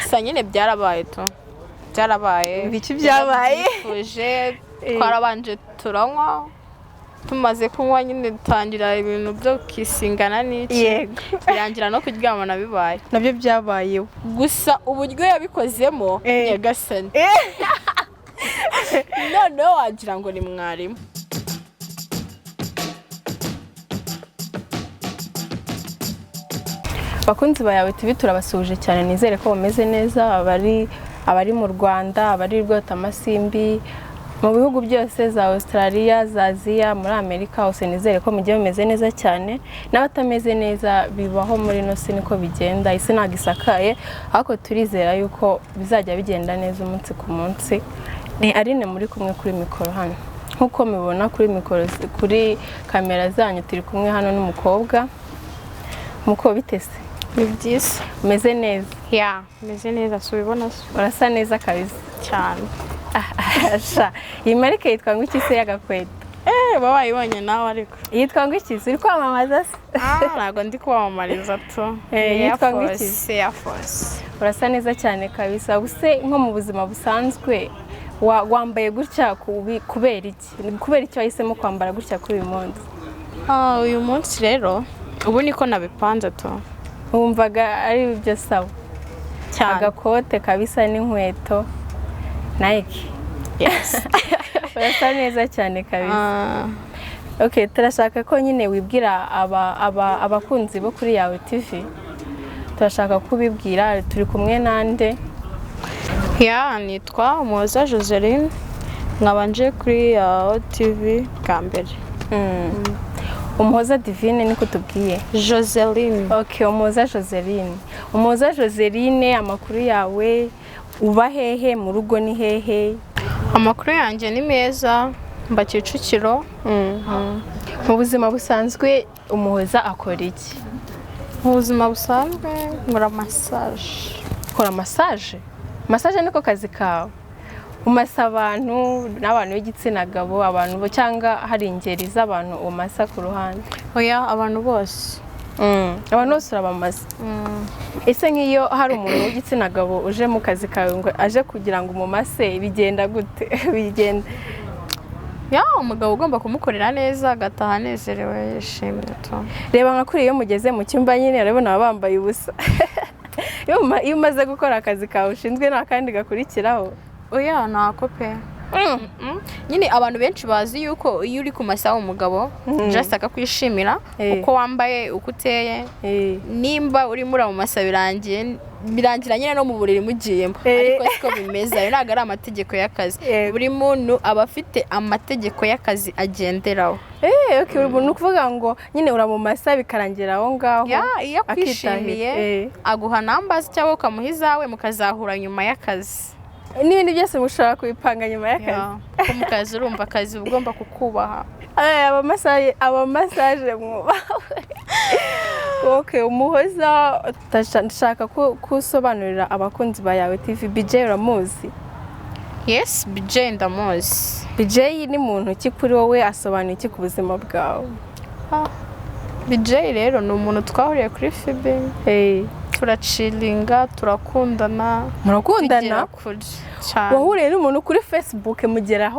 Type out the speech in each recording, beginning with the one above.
gusa nyine byarabaye to byarabaye Ibiki byabaye? Tuje twarabanje turanywa tumaze kunywa nyine dutangira ibintu byo kisingana n'iki Yego. birangira no kuryamana bibaye Nabyo byabayeho. gusa uburyo yabikozemo nyagasani noneho wagira ngo ni mwarimu. Bakunzi bayawe TV turabasuje cyane, nizere ko bameze neza, abari mu Rwanda, abari rwota amasimbi mu bihugu byose za Australia, za Aziya, muri Amerika hose, nizere ko mugiye bameze neza cyane, n'abatameze neza bibaho muri no si niko bigenda, isi ntago isakaye, ariko turizera yuko bizajya bigenda neza umunsi ku munsi. Ni Arine muri kumwe kuri mikoro hano, nkuko mubibona kuri mikoro, kuri kamera zanyu turi kumwe hano n'umukobwa. Muko bitese Bibyiza umeze neza? ya meze neza subibona Urasa neza kabisa cyane. Asha iyi marike yitwa ngo iki se y'agakweto? Babaye ibonye nawe ariko Yitwa ngo iki? Uri kwamamaza se? ntago ndi kwamamariza to. Yitwa ngo iki? Air Force. Urasa neza cyane kabisa. Ubuse nko mu buzima busanzwe wambaye gutya kubera iki? Kubera iki wahisemo kwambara gutya kuri uyu munsi? Uyu munsi rero ubu niko nabipanze to. Wumvaga ari byo sawa? Cyane. Agakote kabisa n'inkweto Nike. Yes. Urasa neza cyane kabisa. Okay, turashaka ko nyine wibwira abakunzi bo kuri yawe TV. Turashaka kubibwira turi kumwe nande. Nitwa Umuhoza Joseline, nkabanje kuri yawe TV bwa mbere. Umuhoza Divine niko tubwiye. Joseline. Okay, Umuhoza Joseline. Umuhoza Joseline, amakuru yawe uba hehe, mu rugo ni hehe? Amakuru yanjye ni meza, mba Kicukiro. Mu buzima busanzwe Umuhoza akora iki? Mu buzima busanzwe nkora massage. Ukora massage? Massage niko kazi kawe? Umasa abantu n'abantu b'igitsina gabo, abantu cyangwa hari ingeri z'abantu umasa ku ruhande? Oya, abantu bose. Abantu bose urabamaze. Ese nk'iyo hari umuntu w'igitsina gabo uje mu kazi kawe ngo aje kugira ngo umumase bigenda gute? Bigenda umugabo ugomba kumukorera neza agataha anezerewe yishimye to. Reba nka kuri iyo mugeze mu cyumba nyine urabona bambaye ubusa. Iyo umaze gukora akazi kawe ushinzwe nta kandi gakurikiraho. Oya ntako pe. Nyine abantu benshi bazi yuko iyo uri kumasa umugabo just akakwishimira uko wambaye uko uteye, nimba uri muri amasa birangira nyine no mu buriri mugiyemo, ariko siko bimeze. Ayo ntago ari amategeko y'akazi. Buri muntu aba afite amategeko y'akazi agenderaho. Okay, umuntu kuvuga ngo nyine uramumasa bikarangira aho ngaho. Iyo akwishimiye aguha nambazi cyangwa ukamuha izawe mukazahura nyuma y'akazi. N'ibindi byose mushobora kubipanga nyuma y'akazi. Ko mu kazi urumva akazi ugomba kukubaha. Abamasaje mwubawe. Okay, Umuhoza ndashaka kusobanurira abakunzi ba yawe TV. BJ uramuzi? Yes, BJ ndamuzi. BJ ni muntu ki kuri wowe, asobanuye iki ku buzima bwawe? BJ rero ni umuntu twahuriye kuri FB. Turacilinga, turakundana. Murakundana? Cyane. Wahuriye n'umuntu kuri Facebook mugera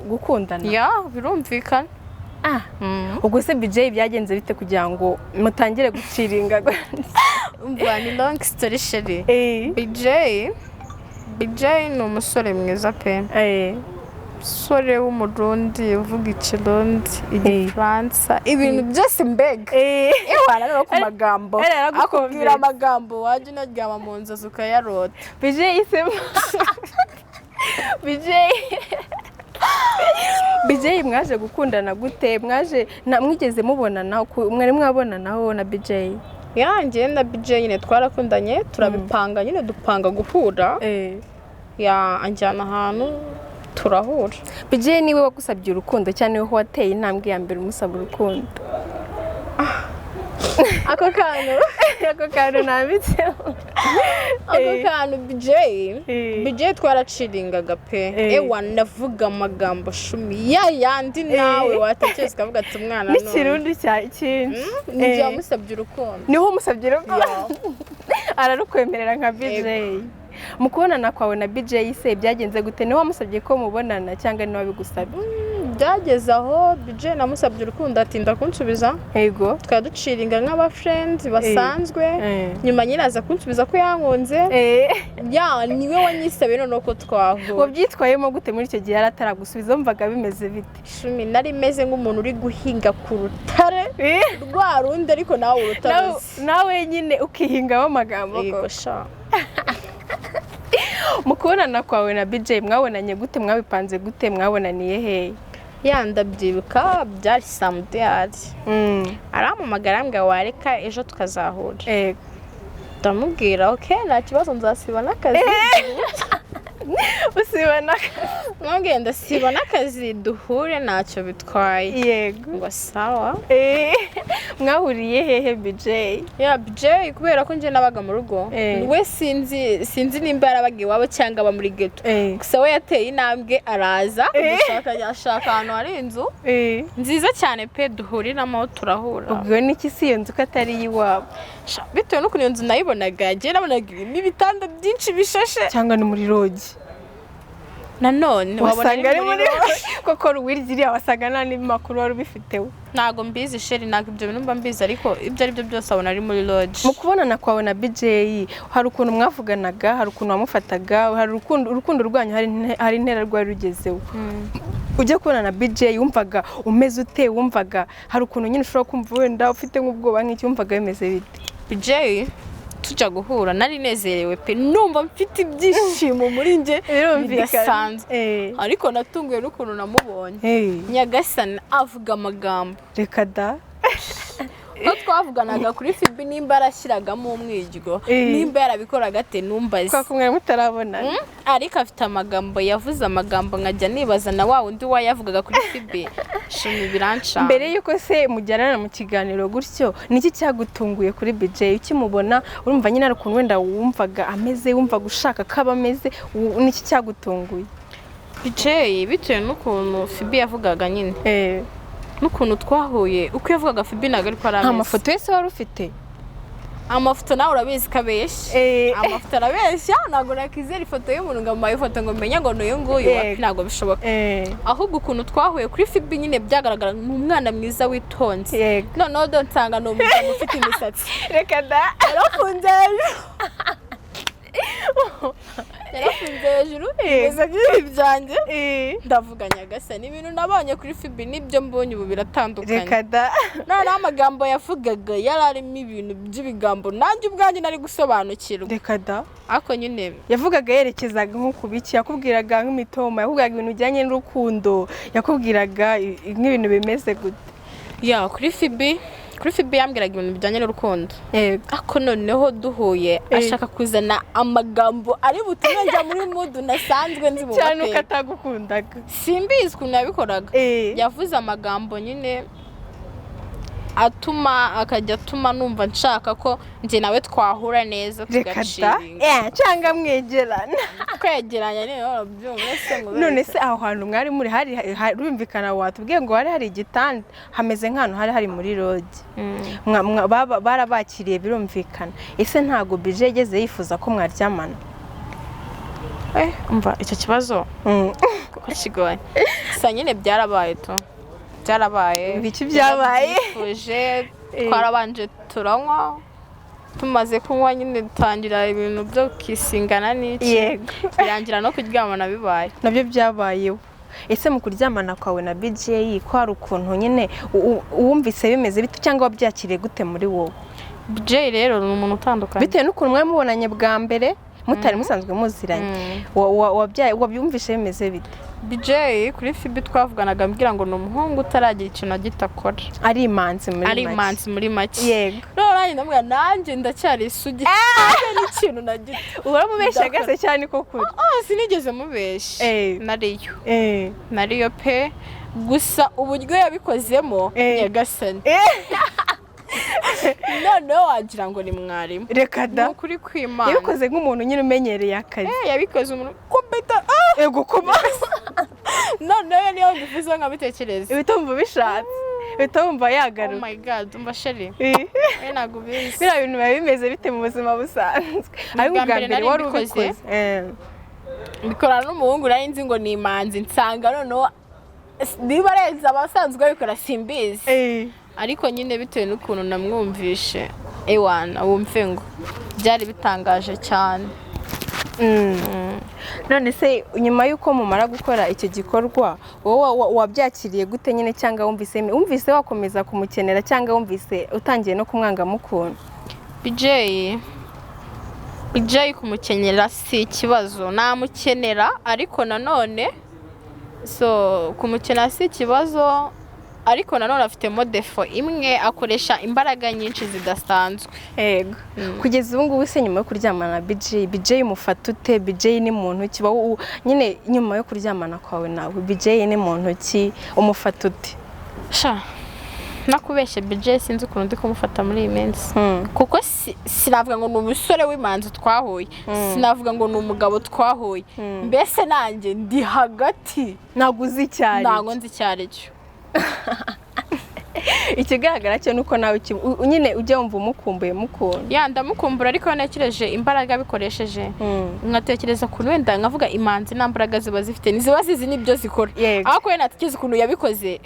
gukundana? Birumvikana. Ubwo se BJ byagenze bite kugira ngo mutangire guciringa? Umva ni long story short. BJ ni umusore mwiza pe. Sore w'umurundi uvuga ikirundi, igifaransa, ibintu byose mbega. Ewana no ku magambo. Akubwira amagambo waje unaryama mu nzozi ukayarota. BJ isema. BJ mwaje gukundana gute? Mwigeze mubonana? Mwari mwabonanaho na BJ? Njye na BJ nyine twarakundanye, turabipanga nyine dupanga guhura. Anjyana ahantu turahura. BJ niwe wagusabye urukundo cyane, niwe wateye intambwe ya mbere umusaba urukundo? Ako kantu nabitseho. Ako kantu BJ twaraciringaga pe. Navuga amagambo shumi yandi nawe watekereza ukavuga ati umwana none. N'ikirundi cyinshi. Njye wamusabye urukundo. Niho umusabye urukundo? ararukwemerera nka BJ. Mu kubonana kwawe na BJ se byagenze gute? Ni wamusabye ko mubonana cyangwa ni wabigusabye? Byageze aho BJ namusabye urukundo atinda kunsubiza. Yego. Twaduciringa nk'aba friends basanzwe. Nyuma nyiraza kunsubiza ko yankunze. Ya niwe wanyisabe none ko twahura. Wabyitwayemo gute muri icyo gihe arataragusubiza umvaga bimeze bite? Shumi nari meze nk'umuntu uri guhinga ku rutare. Rwa rundi ariko nawe urutaruzi. Nawe nyine ukihingamo amagambo. Yego sha. Mu kubonana kwawe na BJ mwabonanye gute? Mwabipanze gute? Mwabonaniye he? Ndabyibuka byari samudiyari. Arampamagara ambwira wareka ejo tukazahura. Ndamubwira okay nta kibazo nzasiba n'akazi. Usiba n'akazi? Mwambwiye ndasiba n'akazi duhure ntacyo bitwaye. Yego. Ngo sawa. Mwahuriye hehe BJ? Ya BJ kubera ko nje nabaga mu rugo. We sinzi nimba yarabaga iwabo cyangwa aba muri ghetto. Gusa we yateye intambwe araza yashaka ahantu hari inzu nziza cyane pe duhuriramo turahura. Ubwo niki si iyo nzu ko atari iwabo? Bitewe n'ukuntu iyo nzu nayibonaga nje nabonaga ibitanda byinshi bishashe cyangwa ni muri lodge. Nanone wasanga ari muri koko ruwirigiriye wasanga nani makuru wari bifitewe. Ntago mbizi sheri ntago ibyo bintu mba mbizi ariko ibyo ari byo byose abona ari muri lodge. Mu kubonana kwawe na BJ hari ukuntu mwavuganaga, hari ukuntu wamufataga, hari urukundo rwanyu hari intera rwari rugezeho. Ujye kubona na BJ wumvaga umeze ute? Wumvaga hari ukuntu nyine ushobora kumva wenda ufite nk'ubwoba nk'iki wumvaga bimeze bite? BJ tujya guhura nari nezerewe pe numva mfite ibyishimo muri nje bidasanzwe. Ariko natunguye n'ukuntu namubonye. Nyagasani avuga amagambo. Reka da. Ko twavuganaga kuri Fibi nimba arashyiragamo umwijyo nimba yarabikoraga ate numbaze. Kwa kumwe mutarabona. Ariko afite amagambo yavuze amagambo nkajya nibaza na wa undi wayavugaga kuri Fibi. Shimi biranca. Mbere yuko se mujyanana mu kiganiro gutyo niki cyagutunguye kuri BJ ukimubona urumva nyine arukuntu wenda wumvaga ameze wumvaga ushaka kaba ameze niki cyagutunguye? BJ bitewe n'ukuntu Fibi yavugaga nyine. N'ukuntu twahuye uko yavugaga Fibi ntago ari ko arameze. Amafoto yese wari ufite? Amafoto nawe urabizi kabeshya. Amafoto arabeshya ntago nakizera ifoto y'umuntu ngo amaye ifoto ngo menye ngo n'uyu nguyu ntago bishoboka. Ahubwo ukuntu twahuye kuri Fibi nyine byagaragara nk'umwana mwiza witonze. Noneho nsanga ni umugabo ufite imisatsi. Reka da. Yarafunze hejuru ibibazo by'ibyanjye ndavuga Nyagasani ibintu nabonye kuri Fibi nibyo mbonye ubu biratandukanye. Reka da. None amagambo yavugaga yararimo ibintu by'ibigambo nanjye ubwanjye nari gusobanukirwa. Reka da. Ako nyine yavugaga yerekezaga nko kubiki yakubwiraga nk'imitoma yakubwiraga ibintu bijyanye n'urukundo yakubwiraga nk'ibintu bimeze gute? Ya kuri Fibi yambwiraga ibintu bijyanye n'urukundo. Ako noneho duhuye ashaka kuzana amagambo ari butume njya muri mood nasanzwe nzi mu bateye. Cyane ukatagukundaga. Simbizi ukuntu yabikoraga. Yavuze amagambo nyine akajya atuma numva nshaka ko njye nawe twahura neza tugaciringa. Cyangwa mwegerana. Kwegeranya niyo byumvise ngo. None se aho hantu mwari muri hari rumvikana watubwiye ngo hari igitanda hameze nk'ahantu hari muri lodge. Barabakiriye birumvikana. Ese ntago BJ yageze yifuza ko mwaryamana? Umva icyo kibazo ko kigoye. Sa nyine byarabaye to. Byarabaye. Biki byabaye? Twarabanje turanywa tumaze kunywa nyine dutangira ibintu byo kisingana n'iki. Birangira no kuryamana bibaye. Nabyo byabayeho. Ese mu kuryamana kwawe na BJ ko hari ukuntu nyine uwumvise bimeze bite cyangwa wabyakiriye gute muri wowe? BJ rero ni umuntu utandukanye. Bitewe n'ukuntu mwari mubonanye bwa mbere mutari musanzwe muziranye. Wabyumvise bimeze bite? BJ kuri Fibi twavuganaga mbwira ngo ni umuhungu utaragira ikintu agitakora. Ari imanzi muri make. Yego. None ndamubwira nanjye ndacyari isugi. N'ikintu nagita. Uramubeshya gase cyane ko kuri. Sinigeze mubeshya. Nariyo pe gusa uburyo yabikozemo Nyagasani. Noneho wagira ngo ni mwarimu. Reka da. Ukuri kw'Imana. Yabikoze nk'umuntu nyine umenyereye akazi. Yabikoze umuntu kumbita. Ego kuma. Noneho niyo mbivuze nkabitekereza. Ibitumva bishatse. utumva Oh yagaruka. my god, umva sheri. Ntabwo bizi. Biriya bintu biba bimeze bite mu buzima busanzwe? Ariko ubwa mbere wari ubikoze. Bikorana n'umuhungu nari nzi ngo ni imanzi nsanga noneho niba arenze abasanzwe babikora simbizi. Ariko nyine bitewe n'ukuntu namwumvishe ewana wumve ngo byari bitangaje cyane. None se nyuma y'uko mumara gukora icyo gikorwa wowe wabyakiriye gute nyine cyangwa wumvise wakomeza kumukenera cyangwa wumvise utangiye no kumwanga mukunda? BJ kumukenyera si ikibazo, namukenera ariko nanone kumukenera si ikibazo, ariko nanone afitemo defo imwe, akoresha imbaraga nyinshi zidasanzwe. Yego. Kugeza ubu ngubu se nyuma yo kuryamana na BJ umufata ute? BJ ni muntu ki nyine nyuma yo kuryamana kwawe nawe BJ ni muntu ki umufata ute? Sha nakubeshye BJ sinzi ukuntu ndi kumufata muri iyi minsi. Kuko sinavuga ngo ni umusore w'imanzi twahuye, sinavuga ngo ni umugabo twahuye, mbese nanjye ndi hagati. Naguzi icyari. Ntago nzi icyari cyo. Ikigaragara cyo nuko nawe nyine ujya wumva umukumbuye mukunda. Ndamukumbura ariko nakireje imbaraga bikoresheje. Nkatekereza kuntu wenda nkavuga imanzi nta mbaraga ziba zifite, niziba zizi nibyo zikora. Ariko we natekereza ukuntu yabikoze.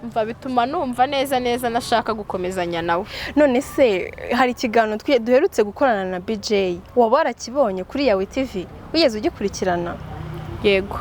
Mva bituma numva neza nashaka gukomezanya nawe. None se hari ikiganiro duherutse gukorana na BJ waba warakibonye kuri yawe TV? Wigeze ugikurikirana? Yego.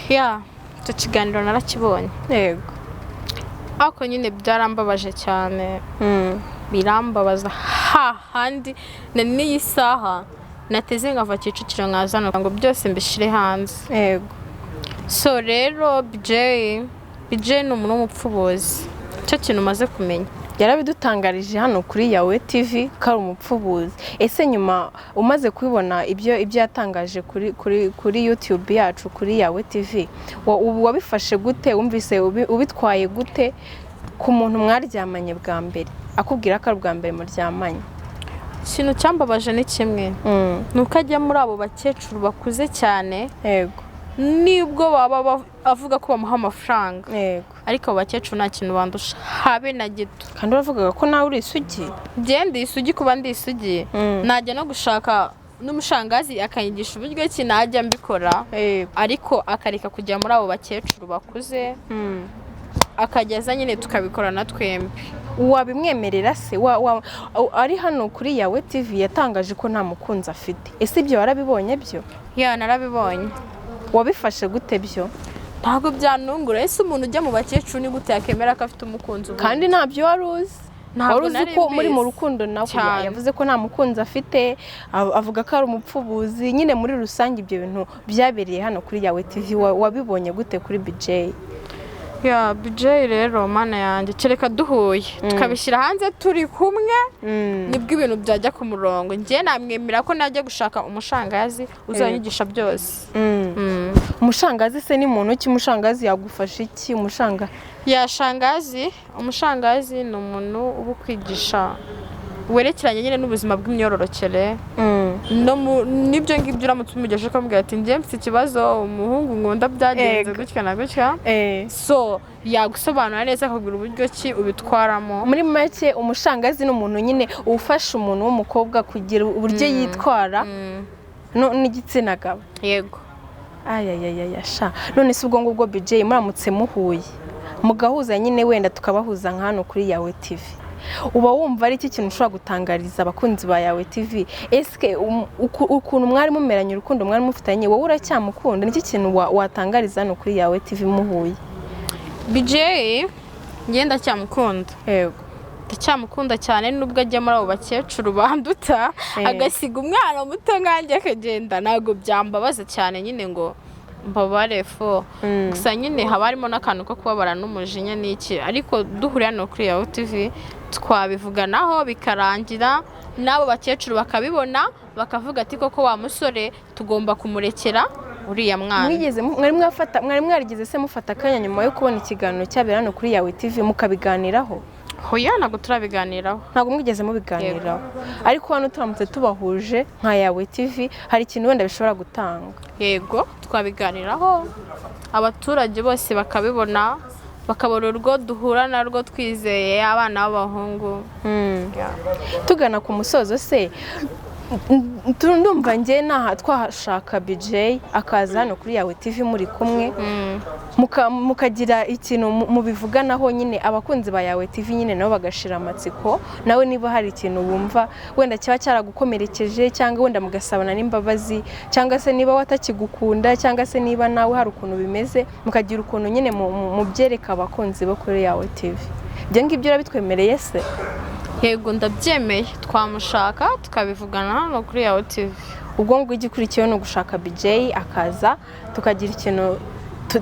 Icyo kiganiro narakibonye. Yego. Ariko nyine byarambabaje cyane. Birambabaza hahandi n'iyi saha nateze nkava Kicukiro nkazana ngo byose mbishire hanze. Yego. Rero BJ ni umuntu w'umupfubuzi. Cyo kintu umaze kumenya. Yarabidutangarije hano kuri yawe TV ko ari umupfubuzi. Ese nyuma umaze kubibona ibyo yatangaje kuri YouTube yacu kuri yawe TV, wabifashe gute? Wumvise ubitwaye gute ku muntu mwaryamanye bwa mbere akubwira ko ari bwa mbere muryamanye? Ikintu cyambabaje ni kimwe, nuko ajya muri abo bakecuru bakuze cyane. Yego. Nibwo baba avuga ko bamuha amafaranga. Yego. Ariko abo bakecuru nta kintu bandusha habe na gito. Kandi uravuga ko nawe uri isugi? Ndi isugi, kuba ndi isugi najya no gushaka n'umushangazi akanyigisha uburyo ki najya mbikora. Ariko akareka kujya muri abo bakecuru bakuze, akageza nyine tukabikorana twembi. Wabimwemerera se? Ari hano kuri yawe TV yatangaje ko nta mukunzi afite. Ese ibyo warabibonye byo? Narabibonye. Wabifashe gute byo? Ntabwo byanungura. Ese umuntu ujya mu bakecuru ni gute yakemera ko afite umukunzi? Kandi ntabyo wari uzi. Wari uzi ko muri mu rukundo nawe? Yavuze ko nta mukunzi afite, avuga ko ari umupfubuzi. Nyine muri rusange ibyo bintu byabereye hano kuri yawe TV wabibonye gute kuri BJ? BJ rero mana yanjye kereka duhuye tukabishyira hanze turi kumwe nibwo ibintu byajya ku murongo. Njye namwemera ko najya gushaka umushangazi uzanyigisha byose. Umushangazi se ni muntu ki? Umushangazi yagufasha iki? Umushangazi ni umuntu uba kwigisha werekeranye nyine n'ubuzima bw'imyororokere. Nibyo ngibyo uramutse umugejeje ukamubwira ati njye mfite ikibazo, umuhungu nkunda byagenze gutya na gutya. Yagusobanura neza akubwira uburyo ki ubitwaramo. Muri make umushangazi ni umuntu nyine ufasha umuntu w'umukobwa kugira uburyo yitwara n'igitsina gabo. Yego. Sha none se ubwo ngubwo BJ muramutse muhuye mugahuza nyine wenda tukabahuza nka hano kuri yawe TV, uba wumva ari iki kintu ushobora gutangariza abakunzi ba yawe TV? Eske ukuntu mwari mumeranye urukundo mwari mufitanye wowe uracyamukunda? Niki kintu watangariza hano kuri yawe TV muhuye? BJ ngenda cyamukunda. Yego. Ndacyamukunda cyane nubwo ajya muri abo bakecuru banduta agasiga umwana muto nkanjye akagenda. Ntabwo byambabaza cyane nyine ngo mbabare fo. Gusa nyine haba harimo n'akantu ko kubabara n'umujinya n'iki. Ariko duhuriye hano kuri yawe TV twabivuganaho bikarangira, n'abo bakecuru bakabibona bakavuga ati koko wa musore tugomba kumurekera uriya mwana. Mwari mwarigeze se mufata akanya nyuma yo kubona ikiganiro cyabera hano kuri yawe TV mukabiganiraho? Hoya ntabwo turabiganiraho. Ntabwo mwigeze mubiganiraho? Ariko hano turamutse tubahuje nka yawe TV hari ikintu wenda bishobora gutanga? Yego twabiganiraho abaturage bose bakabibona bakabona urwo duhura narwo twizeye abana b'abahungu. Tugana ku musozo se ndumva njye naha twashaka BJ akaza hano kuri yawe TV muri kumwe mukagira ikintu mubivuganaho nyine abakunzi ba yawe TV nyine nabo bagashira amatsiko nawe niba hari ikintu bumva wenda kiba cyaragukomerekeje cyangwa wenda mugasabana n'imbabazi cyangwa se niba watakigukunda cyangwa se niba nawe hari ukuntu bimeze mukagira ukuntu nyine mubyereka abakunzi bo kuri yawe TV. Ibyo ngibyo urabitwemereye se? Yego ndabyemeye, twamushaka tukabivugana hano kuri yawe TV. Ubwo ngo igikurikiyeho no gushaka BJ akaza tukagira ikintu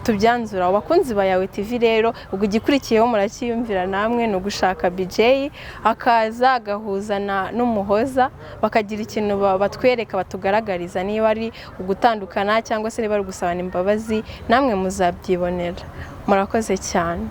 tubyanzura. Abakunzi ba yawe TV rero ubwo igikurikiyeho murakiyumvira namwe no gushaka BJ akaza agahuzana n'umuhoza bakagira ikintu batwereka batugaragariza niba ari ugutandukana cyangwa se niba ari gusabana imbabazi namwe muzabyibonera. Murakoze cyane.